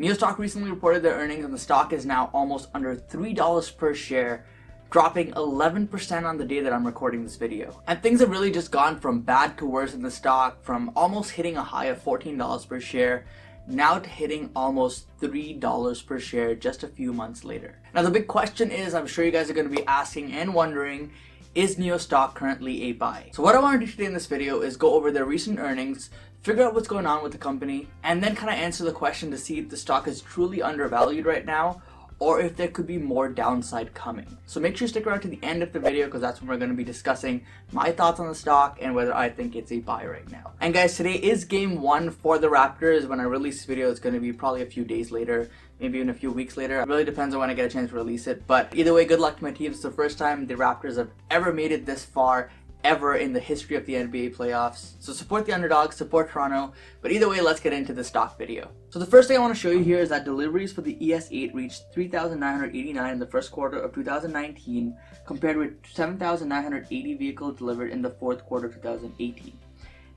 NIO Stock recently reported their earnings and the stock is now almost under $3 per share, dropping 11% on the day that I'm recording this video. And things have really just gone from bad to worse in the stock, from almost hitting a high of $14 per share, now to hitting almost $3 per share just a few months later. Now the big question is, I'm sure you guys are going to be asking and wondering, is NIO Stock currently a buy? So what I want to do today in this video is go over their recent earnings, figure out what's going on with the company, and then kind of answer the question to see if the stock is truly undervalued right now, or if there could be more downside coming. So make sure you stick around to the end of the video because that's when we're going to be discussing my thoughts on the stock and whether I think it's a buy right now. And guys, today is game 1 for the Raptors. When I release this video, it's going to be probably a few days later, maybe even a few weeks later. It really depends on when I get a chance to release it. But either way, good luck to my team. It's the first time the Raptors have ever made it this far ever in the history of the NBA playoffs. So support the underdogs, support Toronto, but either way, let's get into the stock video. So the first thing I want to show you here is that deliveries for the ES8 reached 3,989 in the first quarter of 2019, compared with 7,980 vehicles delivered in the fourth quarter of 2018.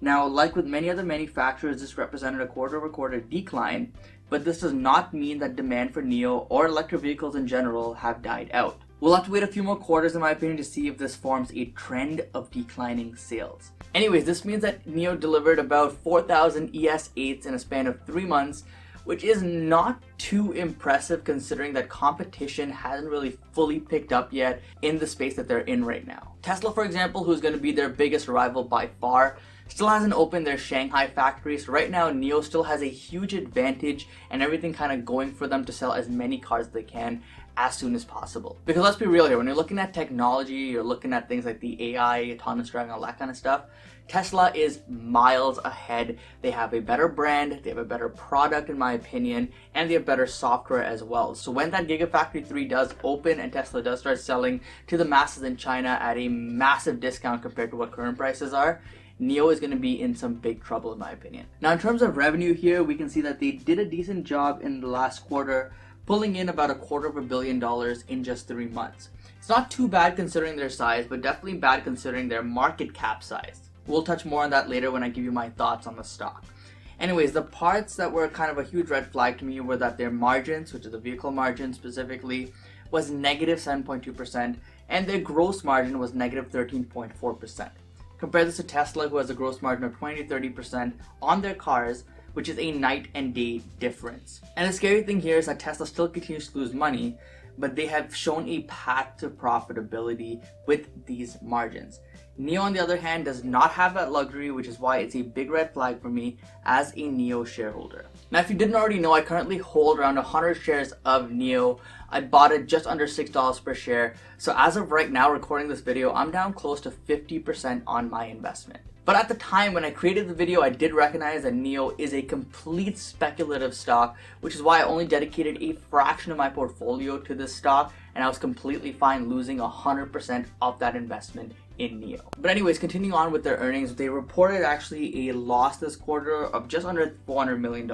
Now, like with many other manufacturers, this represented a quarter-over-quarter decline, but this does not mean that demand for NIO or electric vehicles in general have died out. We'll have to wait a few more quarters in my opinion to see if this forms a trend of declining sales. Anyways, this means that NIO delivered about 4,000 ES8s in a span of 3 months, which is not too impressive considering that competition hasn't really fully picked up yet in the space that they're in right now. Tesla, for example, who's going to be their biggest rival by far, still hasn't opened their Shanghai factory, so right now NIO still has a huge advantage and everything kind of going for them to sell as many cars as they can as soon as possible. Because let's be real here, when you're looking at technology, you're looking at things like the AI, autonomous driving, all that kind of stuff, Tesla is miles ahead. They have a better brand, they have a better product in my opinion, and they have better software as well. So when that Gigafactory 3 does open and Tesla does start selling to the masses in China at a massive discount compared to what current prices are, NIO is going to be in some big trouble in my opinion. Now in terms of revenue here, we can see that they did a decent job in the last quarter, pulling in about $250 million in just 3 months. It's not too bad considering their size, but definitely bad considering their market cap size. We'll touch more on that later when I give you my thoughts on the stock. Anyways, the parts that were kind of a huge red flag to me were that their margins, which is the vehicle margin specifically, was negative 7.2%, and their gross margin was negative 13.4%. Compare this to Tesla, who has a gross margin of 20-30% on their cars, which is a night and day difference. And the scary thing here is that Tesla still continues to lose money, but they have shown a path to profitability with these margins. NIO, on the other hand, does not have that luxury, which is why it's a big red flag for me as a NIO shareholder. Now, if you didn't already know, I currently hold around 100 shares of NIO. I bought it just under $6 per share. So as of right now, recording this video, I'm down close to 50% on my investment. But at the time when I created the video, I did recognize that NIO is a complete speculative stock, which is why I only dedicated a fraction of my portfolio to this stock, and I was completely fine losing 100% of that investment in NIO. But anyways, continuing on with their earnings, they reported actually a loss this quarter of just under $400 million,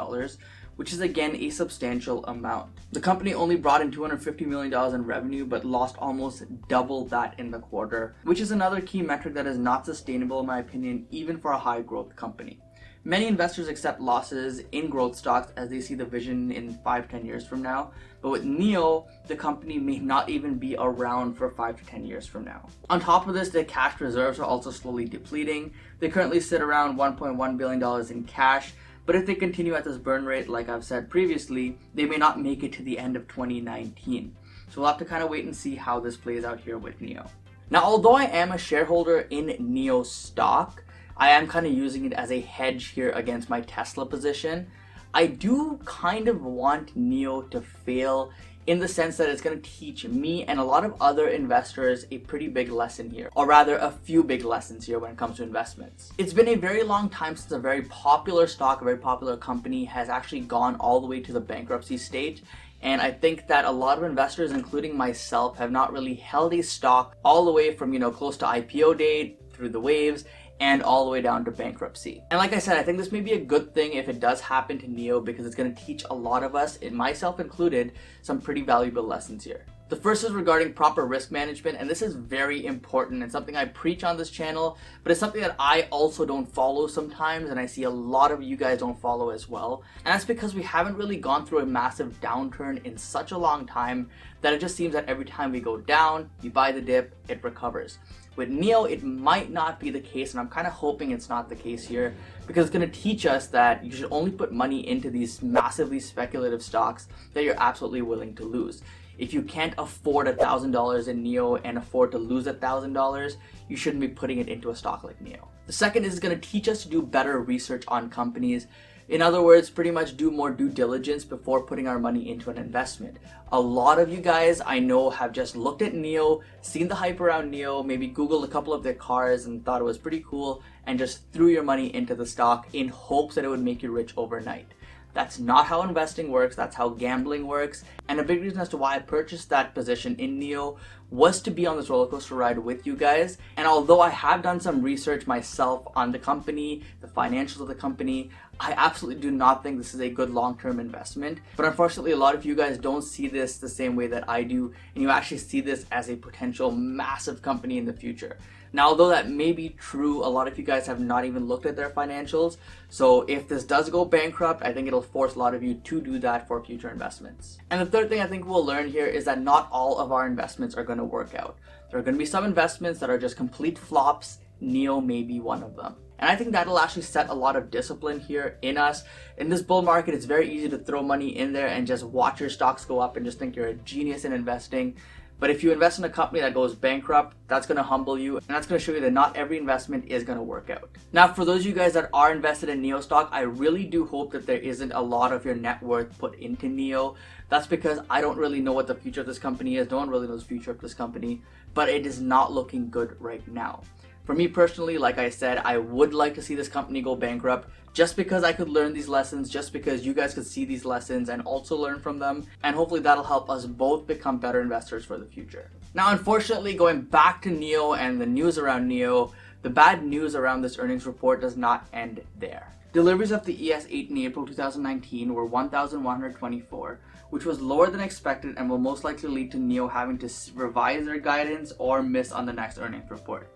which is again a substantial amount. The company only brought in $250 million in revenue, but lost almost double that in the quarter, which is another key metric that is not sustainable in my opinion, even for a high growth company. Many investors accept losses in growth stocks as they see the vision in 5-10 years from now, but with NIO, the company may not even be around for 5 to 10 years from now. On top of this, their cash reserves are also slowly depleting. They currently sit around $1.1 billion in cash, but if they continue at this burn rate, like I've said previously, they may not make it to the end of 2019. So we'll have to kind of wait and see how this plays out here with NIO. Now, although I am a shareholder in NIO stock, I am kind of using it as a hedge here against my Tesla position. I do kind of want NIO to fail in the sense that it's going to teach me and a lot of other investors a pretty big lesson here, or rather a few big lessons here when it comes to investments. It's been a very long time since a very popular stock, a very popular company has actually gone all the way to the bankruptcy stage. And I think that a lot of investors, including myself, have not really held a stock all the way from, close to IPO date through the waves and all the way down to bankruptcy. And like I said, I think this may be a good thing if it does happen to NIO because it's going to teach a lot of us, and myself included, some pretty valuable lessons here. The first is regarding proper risk management, and this is very important and something I preach on this channel, but it's something that I also don't follow sometimes, and I see a lot of you guys don't follow as well. And that's because we haven't really gone through a massive downturn in such a long time that it just seems that every time we go down, you buy the dip, it recovers. With NIO, it might not be the case, and I'm kind of hoping it's not the case here, because it's going to teach us that you should only put money into these massively speculative stocks that you're absolutely willing to lose. If you can't afford $1,000 in NIO and afford to lose $1,000, you shouldn't be putting it into a stock like NIO. The second is going to teach us to do better research on companies. In other words, pretty much do more due diligence before putting our money into an investment. A lot of you guys I know have just looked at NIO, seen the hype around NIO, maybe Googled a couple of their cars and thought it was pretty cool, and just threw your money into the stock in hopes that it would make you rich overnight. That's not how investing works, that's how gambling works. And a big reason as to why I purchased that position in NIO was to be on this roller coaster ride with you guys. And although I have done some research myself on the company, the financials of the company, I absolutely do not think this is a good long-term investment. But unfortunately, a lot of you guys don't see this the same way that I do, and you actually see this as a potential massive company in the future. Now, although that may be true, a lot of you guys have not even looked at their financials. So if this does go bankrupt, I think it'll force a lot of you to do that for future investments. And the third thing I think we'll learn here is that not all of our investments are going to work out. There are going to be some investments that are just complete flops. NIO may be one of them. And I think that'll actually set a lot of discipline here in us. In this bull market, it's very easy to throw money in there and just watch your stocks go up and just think you're a genius in investing. But if you invest in a company that goes bankrupt, that's going to humble you, and that's going to show you that not every investment is going to work out. Now, for those of you guys that are invested in NIO stock, I really do hope that there isn't a lot of your net worth put into NIO. That's because I don't really know what the future of this company is. No one really knows the future of this company, but it is not looking good right now. For me personally, like I said, I would like to see this company go bankrupt just because I could learn these lessons, just because you guys could see these lessons and also learn from them. And hopefully that'll help us both become better investors for the future. Now, unfortunately, going back to NIO and the news around NIO, the bad news around this earnings report does not end there. Deliveries of the ES8 in April 2019 were 1,124, which was lower than expected and will most likely lead to NIO having to revise their guidance or miss on the next earnings report.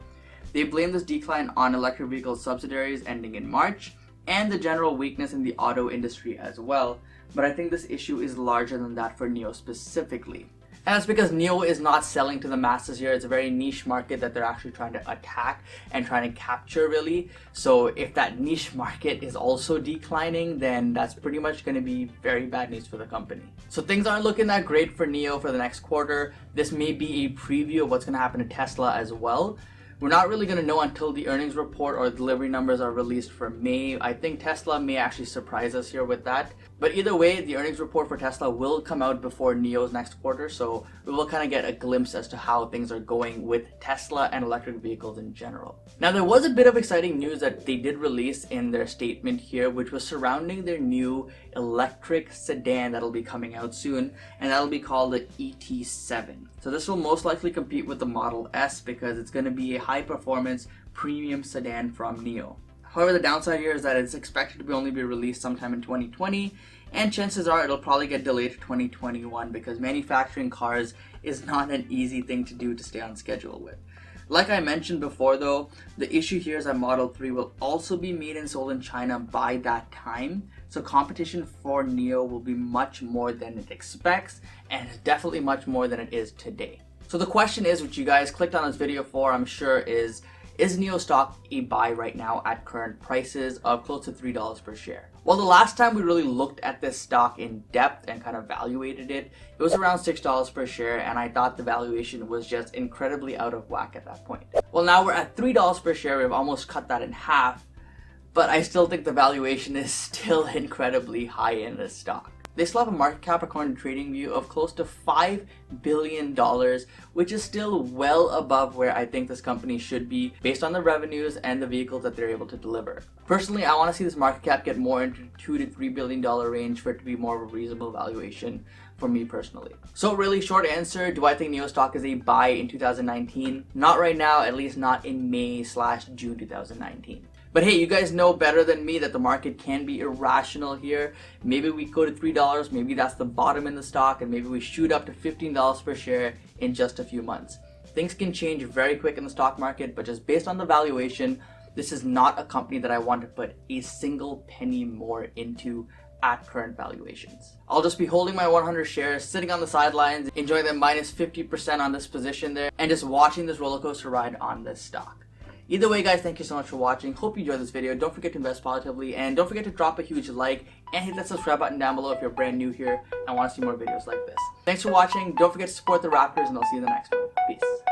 They blame this decline on electric vehicle subsidiaries ending in March and the general weakness in the auto industry as well, but I think this issue is larger than that for NIO specifically. And that's because NIO is not selling to the masses here. It's a very niche market that they're actually trying to attack and trying to capture really. So if that niche market is also declining, then that's pretty much going to be very bad news for the company. So things aren't looking that great for NIO for the next quarter. This may be a preview of what's going to happen to Tesla as well. We're not really going to know until the earnings report or delivery numbers are released for May. I think Tesla may actually surprise us here with that. But either way, the earnings report for Tesla will come out before NIO's next quarter, so we will kind of get a glimpse as to how things are going with Tesla and electric vehicles in general. Now, there was a bit of exciting news that they did release in their statement here, which was surrounding their new electric sedan that'll be coming out soon, and that'll be called the ET7. So this will most likely compete with the Model S because it's going to be a high-performance premium sedan from NIO. However, the downside here is that it's expected to only be released sometime in 2020, and chances are it'll probably get delayed to 2021 because manufacturing cars is not an easy thing to do to stay on schedule with. Like I mentioned before though, the issue here is that Model 3 will also be made and sold in China by that time, so competition for NIO will be much more than it expects, and definitely much more than it is today. So the question is, which you guys clicked on this video for, I'm sure, is NIO Stock a buy right now at current prices of close to $3 per share? Well, the last time we really looked at this stock in depth and kind of evaluated it, it was around $6 per share, and I thought the valuation was just incredibly out of whack at that point. Well, now we're at $3 per share. We've almost cut that in half, but I still think the valuation is still incredibly high in this stock. They still have a market cap, according to TradingView, of close to $5 billion, which is still well above where I think this company should be based on the revenues and the vehicles that they're able to deliver. Personally, I want to see this market cap get more into $2 to $3 billion range for it to be more of a reasonable valuation for me personally. So really, short answer, do I think NIO stock is a buy in 2019? Not right now, at least not in May/June 2019. But hey, you guys know better than me that the market can be irrational here. Maybe we go to $3, maybe that's the bottom in the stock, and maybe we shoot up to $15 per share in just a few months. Things can change very quick in the stock market, but just based on the valuation, this is not a company that I want to put a single penny more into at current valuations. I'll just be holding my 100 shares, sitting on the sidelines, enjoying the minus 50% on this position there, and just watching this roller coaster ride on this stock. Either way, guys, thank you so much for watching. Hope you enjoyed this video. Don't forget to invest positively, and don't forget to drop a huge like and hit that subscribe button down below if you're brand new here and want to see more videos like this. Thanks for watching. Don't forget to support the Raptors, and I'll see you in the next one. Peace.